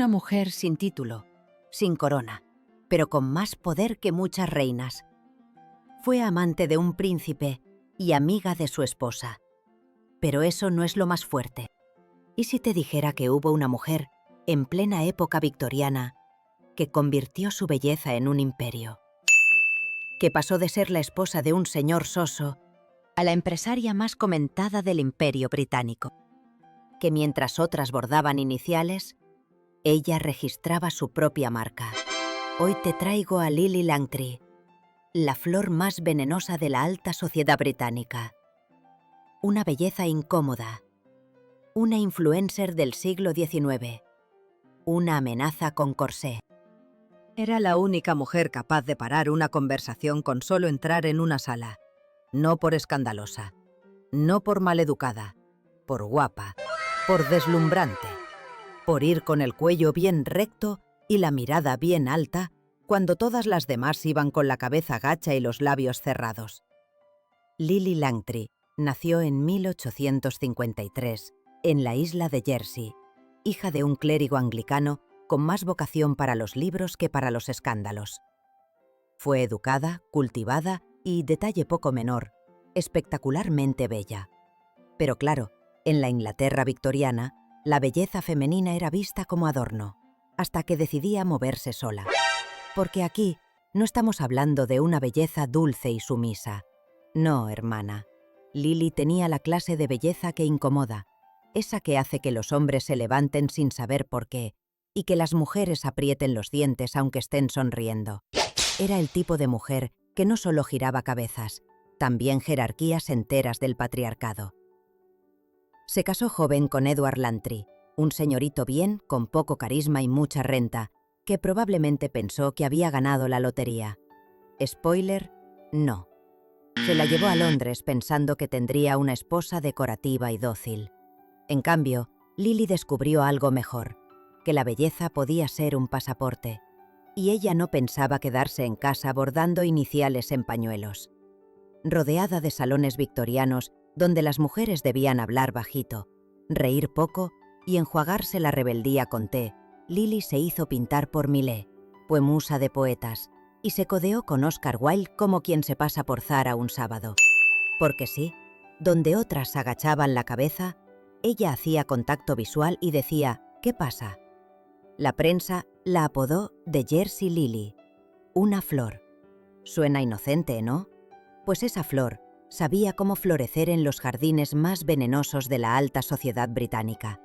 Una mujer sin título, sin corona, pero con más poder que muchas reinas. Fue amante de un príncipe y amiga de su esposa. Pero eso no es lo más fuerte. ¿Y si te dijera que hubo una mujer, en plena época victoriana, que convirtió su belleza en un imperio? Que pasó de ser la esposa de un señor soso a la empresaria más comentada del Imperio Británico. Que mientras otras bordaban iniciales, ella registraba su propia marca. Hoy te traigo a Lily Langtry, la flor más venenosa de la alta sociedad británica. Una belleza incómoda, una influencer del siglo XIX, una amenaza con corsé. Era la única mujer capaz de parar una conversación con solo entrar en una sala. No por escandalosa, no por maleducada, por guapa, por deslumbrante, por ir con el cuello bien recto y la mirada bien alta cuando todas las demás iban con la cabeza gacha y los labios cerrados. Lily Langtry nació en 1853 en la isla de Jersey, hija de un clérigo anglicano con más vocación para los libros que para los escándalos. Fue educada, cultivada y, detalle poco menor, espectacularmente bella. Pero claro, en la Inglaterra victoriana, la belleza femenina era vista como adorno, hasta que decidía moverse sola. Porque aquí no estamos hablando de una belleza dulce y sumisa. No, hermana. Lily tenía la clase de belleza que incomoda, esa que hace que los hombres se levanten sin saber por qué y que las mujeres aprieten los dientes aunque estén sonriendo. Era el tipo de mujer que no solo giraba cabezas, también jerarquías enteras del patriarcado. Se casó joven con Edward Langtry, un señorito bien, con poco carisma y mucha renta, que probablemente pensó que había ganado la lotería. Spoiler, no. Se la llevó a Londres pensando que tendría una esposa decorativa y dócil. En cambio, Lily descubrió algo mejor, que la belleza podía ser un pasaporte, y ella no pensaba quedarse en casa bordando iniciales en pañuelos. Rodeada de salones victorianos donde las mujeres debían hablar bajito, reír poco y enjuagarse la rebeldía con té, Lily se hizo pintar por Millet, fue musa de poetas, y se codeó con Oscar Wilde como quien se pasa por Zara un sábado. Porque sí, donde otras agachaban la cabeza, ella hacía contacto visual y decía, ¿qué pasa? La prensa la apodó de Jersey Lily, una flor. Suena inocente, ¿no? Pues esa flor sabía cómo florecer en los jardines más venenosos de la alta sociedad británica.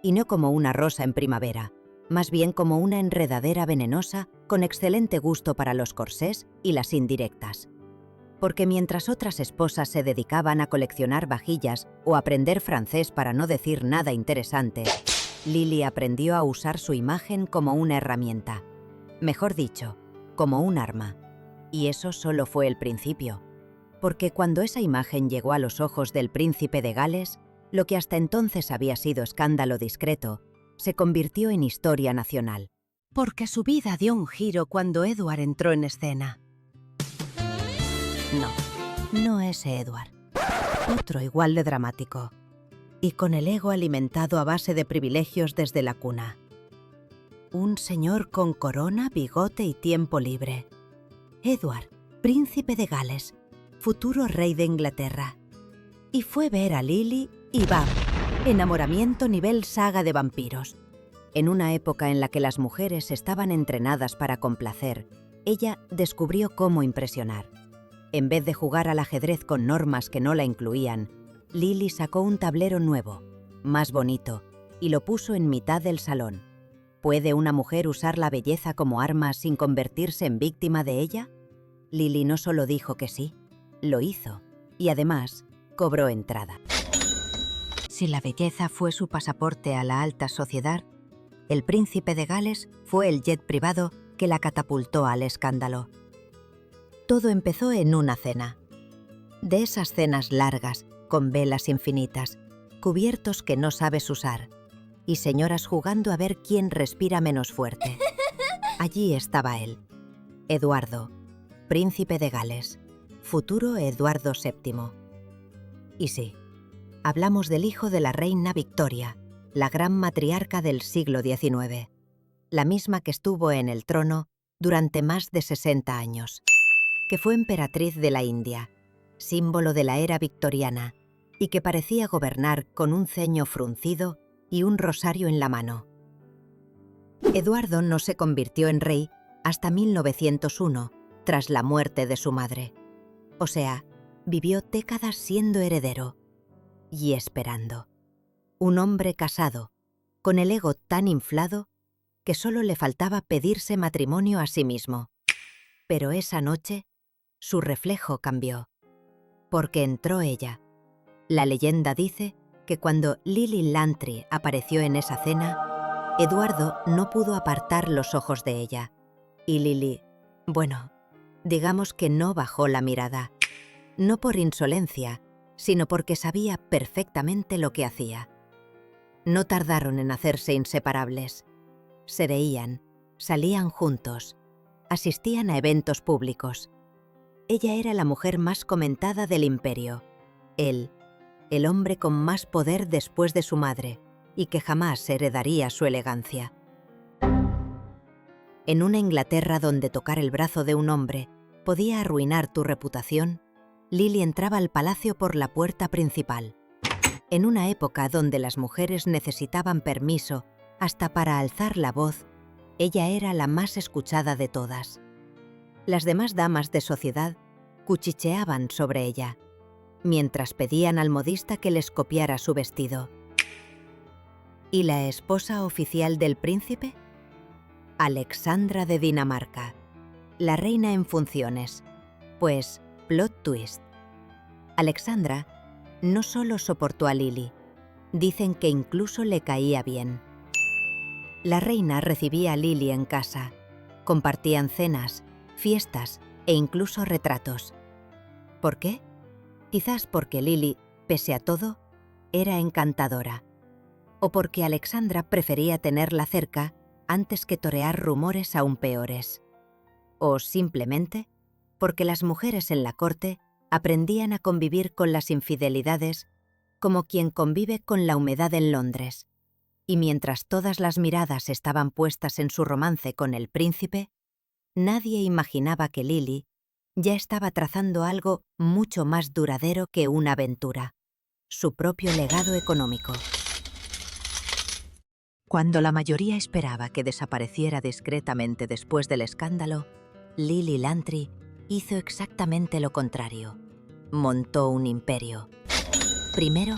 Y no como una rosa en primavera, más bien como una enredadera venenosa con excelente gusto para los corsés y las indirectas. Porque mientras otras esposas se dedicaban a coleccionar vajillas o aprender francés para no decir nada interesante, Lily aprendió a usar su imagen como una herramienta. Mejor dicho, como un arma. Y eso solo fue el principio. Porque cuando esa imagen llegó a los ojos del príncipe de Gales, lo que hasta entonces había sido escándalo discreto, se convirtió en historia nacional. Porque su vida dio un giro cuando Edward entró en escena. No ese Edward. Otro igual de dramático. Y con el ego alimentado a base de privilegios desde la cuna. Un señor con corona, bigote y tiempo libre. Edward, príncipe de Gales, futuro rey de Inglaterra. Y fue ver a Lily y ¡bam! Enamoramiento nivel saga de vampiros. En una época en la que las mujeres estaban entrenadas para complacer, ella descubrió cómo impresionar. En vez de jugar al ajedrez con normas que no la incluían, Lily sacó un tablero nuevo, más bonito, y lo puso en mitad del salón. ¿Puede una mujer usar la belleza como arma sin convertirse en víctima de ella? Lily no solo dijo que sí, lo hizo, y además cobró entrada. Si la belleza fue su pasaporte a la alta sociedad, el príncipe de Gales fue el jet privado que la catapultó al escándalo. Todo empezó en una cena. De esas cenas largas, con velas infinitas, cubiertos que no sabes usar, y señoras jugando a ver quién respira menos fuerte. Allí estaba él, Eduardo, príncipe de Gales, futuro Eduardo VII. Y sí, hablamos del hijo de la reina Victoria, la gran matriarca del siglo XIX. la misma que estuvo en el trono durante más de 60 años, que fue emperatriz de la India, símbolo de la era victoriana, y que parecía gobernar con un ceño fruncido y un rosario en la mano. Eduardo no se convirtió en rey hasta 1901, tras la muerte de su madre. O sea, vivió décadas siendo heredero y esperando. Un hombre casado, con el ego tan inflado que solo le faltaba pedirse matrimonio a sí mismo. Pero esa noche, su reflejo cambió, porque entró ella. La leyenda dice que cuando Lily Lantry apareció en esa cena, Eduardo no pudo apartar los ojos de ella, y Lily, bueno, digamos que no bajó la mirada, no por insolencia, sino porque sabía perfectamente lo que hacía. No tardaron en hacerse inseparables. Se veían, salían juntos, asistían a eventos públicos. Ella era la mujer más comentada del imperio. Él, el hombre con más poder después de su madre, y que jamás heredaría su elegancia. En una Inglaterra donde tocar el brazo de un hombre podía arruinar tu reputación, Lily entraba al palacio por la puerta principal. En una época donde las mujeres necesitaban permiso hasta para alzar la voz, ella era la más escuchada de todas. Las demás damas de sociedad cuchicheaban sobre ella, mientras pedían al modista que les copiara su vestido. ¿Y la esposa oficial del príncipe? Alexandra de Dinamarca, la reina en funciones. Pues, plot twist. Alexandra no solo soportó a Lily, dicen que incluso le caía bien. La reina recibía a Lily en casa, compartían cenas, fiestas e incluso retratos. ¿Por qué? Quizás porque Lily, pese a todo, era encantadora, o porque Alexandra prefería tenerla cerca antes que torear rumores aún peores, o simplemente porque las mujeres en la corte aprendían a convivir con las infidelidades como quien convive con la humedad en Londres, y mientras todas las miradas estaban puestas en su romance con el príncipe, nadie imaginaba que Lily ya estaba trazando algo mucho más duradero que una aventura, su propio legado económico. Cuando la mayoría esperaba que desapareciera discretamente después del escándalo, Lily Lantry hizo exactamente lo contrario. Montó un imperio. Primero,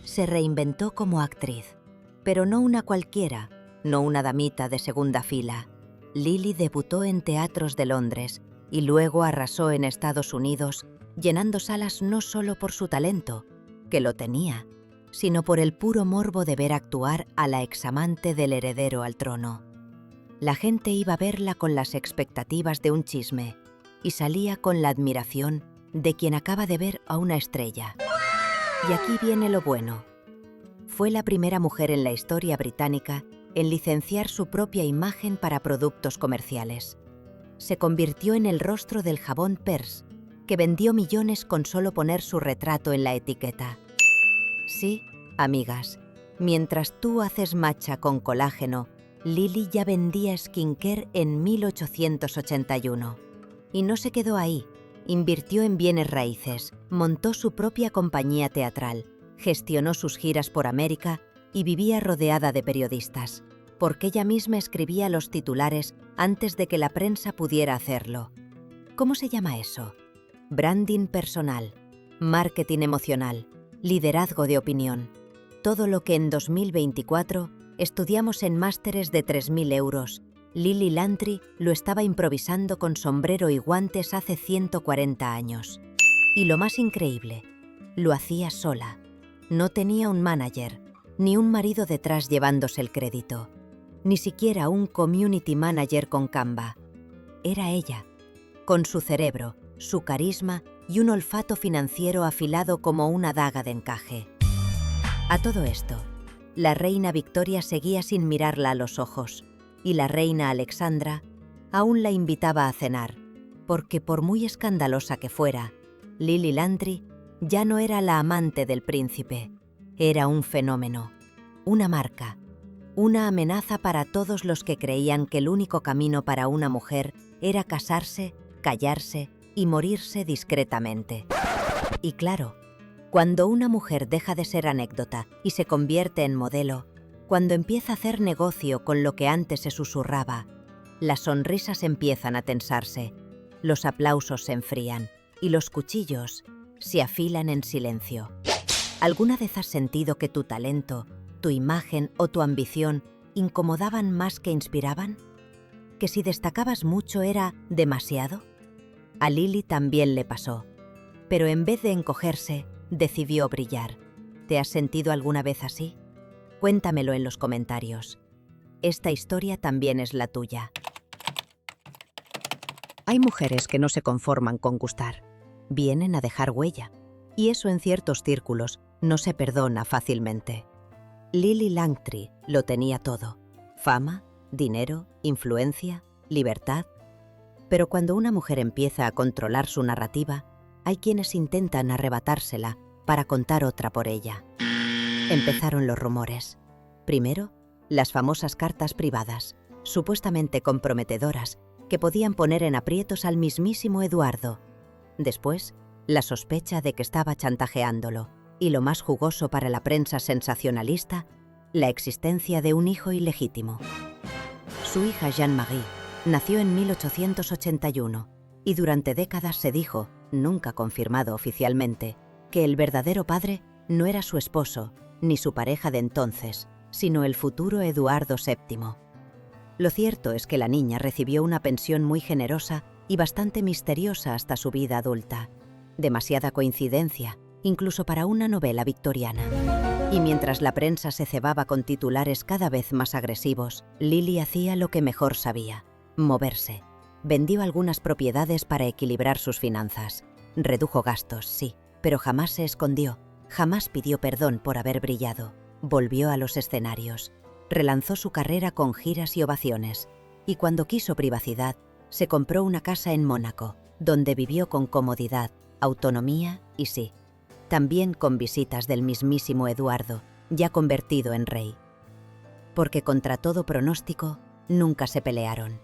se reinventó como actriz, pero no una cualquiera, no una damita de segunda fila. Lily debutó en teatros de Londres y luego arrasó en Estados Unidos, llenando salas no solo por su talento, que lo tenía, sino por el puro morbo de ver actuar a la examante del heredero al trono. La gente iba a verla con las expectativas de un chisme y salía con la admiración de quien acaba de ver a una estrella. Y aquí viene lo bueno. Fue la primera mujer en la historia británica en licenciar su propia imagen para productos comerciales. Se convirtió en el rostro del jabón Pearce, que vendió millones con solo poner su retrato en la etiqueta. Sí, amigas, mientras tú haces matcha con colágeno, Lily ya vendía skincare en 1881. Y no se quedó ahí. Invirtió en bienes raíces, montó su propia compañía teatral, gestionó sus giras por América y vivía rodeada de periodistas, porque ella misma escribía los titulares antes de que la prensa pudiera hacerlo. ¿Cómo se llama eso? Branding personal, marketing emocional, liderazgo de opinión. Todo lo que en 2024 estudiamos en másteres de 3.000 euros. Lily Lantry lo estaba improvisando con sombrero y guantes hace 140 años. Y lo más increíble, lo hacía sola. No tenía un manager, ni un marido detrás llevándose el crédito, ni siquiera un community manager con Canva. Era ella, con su cerebro, su carisma y un olfato financiero afilado como una daga de encaje. A todo esto, la reina Victoria seguía sin mirarla a los ojos, y la reina Alexandra aún la invitaba a cenar, porque por muy escandalosa que fuera, Lily Lantry ya no era la amante del príncipe, era un fenómeno, una marca, Una amenaza para todos los que creían que el único camino para una mujer era casarse, callarse y morirse discretamente. Y claro, cuando una mujer deja de ser anécdota y se convierte en modelo, cuando empieza a hacer negocio con lo que antes se susurraba, las sonrisas empiezan a tensarse, los aplausos se enfrían y los cuchillos se afilan en silencio. ¿Alguna vez has sentido que tu talento, tu imagen o tu ambición incomodaban más que inspiraban? ¿Que si destacabas mucho era demasiado? A Lily también le pasó, pero en vez de encogerse, decidió brillar. ¿Te has sentido alguna vez así? Cuéntamelo en los comentarios. Esta historia también es la tuya. Hay mujeres que no se conforman con gustar. Vienen a dejar huella. Y eso en ciertos círculos no se perdona fácilmente. Lily Langtry lo tenía todo. Fama, dinero, influencia, libertad. Pero cuando una mujer empieza a controlar su narrativa, hay quienes intentan arrebatársela para contar otra por ella. Empezaron los rumores. Primero, las famosas cartas privadas, supuestamente comprometedoras, que podían poner en aprietos al mismísimo Eduardo. Después, la sospecha de que estaba chantajeándolo. Y lo más jugoso para la prensa sensacionalista, la existencia de un hijo ilegítimo. Su hija Jeanne-Marie nació en 1881 y durante décadas se dijo, nunca confirmado oficialmente, que el verdadero padre no era su esposo ni su pareja de entonces, sino el futuro Eduardo VII. Lo cierto es que la niña recibió una pensión muy generosa y bastante misteriosa hasta su vida adulta. Demasiada coincidencia, incluso para una novela victoriana. Y mientras la prensa se cebaba con titulares cada vez más agresivos, Lily hacía lo que mejor sabía: moverse. Vendió algunas propiedades para equilibrar sus finanzas. Redujo gastos, sí, pero jamás se escondió, jamás pidió perdón por haber brillado. Volvió a los escenarios, relanzó su carrera con giras y ovaciones, y cuando quiso privacidad, se compró una casa en Mónaco, donde vivió con comodidad, autonomía y sí, también con visitas del mismísimo Eduardo, ya convertido en rey. Porque contra todo pronóstico, nunca se pelearon.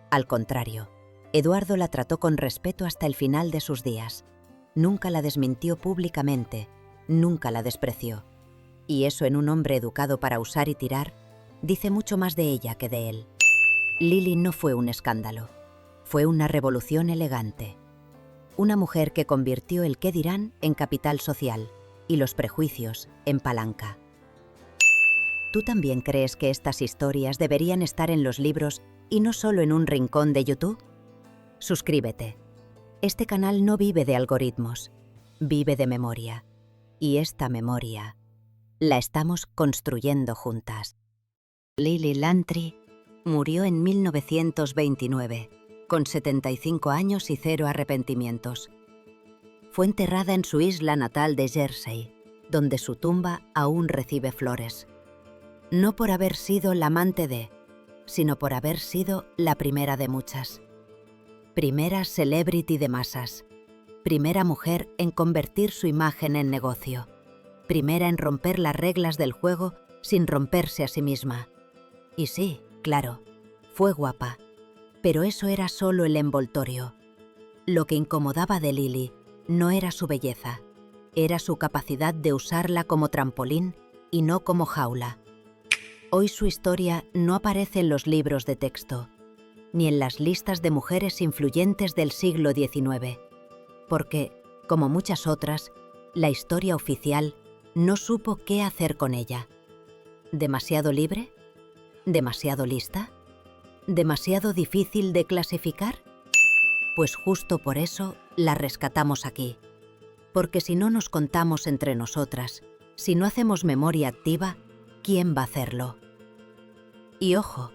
Al contrario, Eduardo la trató con respeto hasta el final de sus días. Nunca la desmintió públicamente, nunca la despreció. Y eso en un hombre educado para usar y tirar, dice mucho más de ella que de él. Lily no fue un escándalo, fue una revolución elegante. Una mujer que convirtió el qué dirán en capital social y los prejuicios en palanca. ¿Tú también crees que estas historias deberían estar en los libros y no solo en un rincón de YouTube? Suscríbete. Este canal no vive de algoritmos, vive de memoria. Y esta memoria la estamos construyendo juntas. Lily Langtry murió en 1929. Con 75 años y 0 arrepentimientos. Fue enterrada en su isla natal de Jersey, donde su tumba aún recibe flores. No por haber sido la amante de, sino por haber sido la primera de muchas. Primera celebrity de masas. Primera mujer en convertir su imagen en negocio. Primera en romper las reglas del juego sin romperse a sí misma. Y sí, claro, fue guapa. Pero eso era solo el envoltorio. Lo que incomodaba de Lily no era su belleza, era su capacidad de usarla como trampolín y no como jaula. Hoy su historia no aparece en los libros de texto, ni en las listas de mujeres influyentes del siglo XIX, porque, como muchas otras, la historia oficial no supo qué hacer con ella. ¿Demasiado libre? ¿Demasiado lista? ¿Demasiado difícil de clasificar? Pues justo por eso la rescatamos aquí. Porque si no nos contamos entre nosotras, si no hacemos memoria activa, ¿quién va a hacerlo? Y ojo,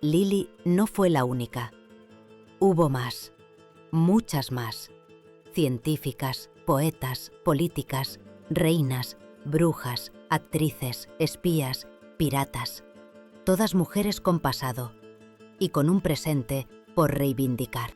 Lily no fue la única. Hubo más, muchas más. Científicas, poetas, políticas, reinas, brujas, actrices, espías, piratas. Todas mujeres con pasado y con un presente por reivindicar.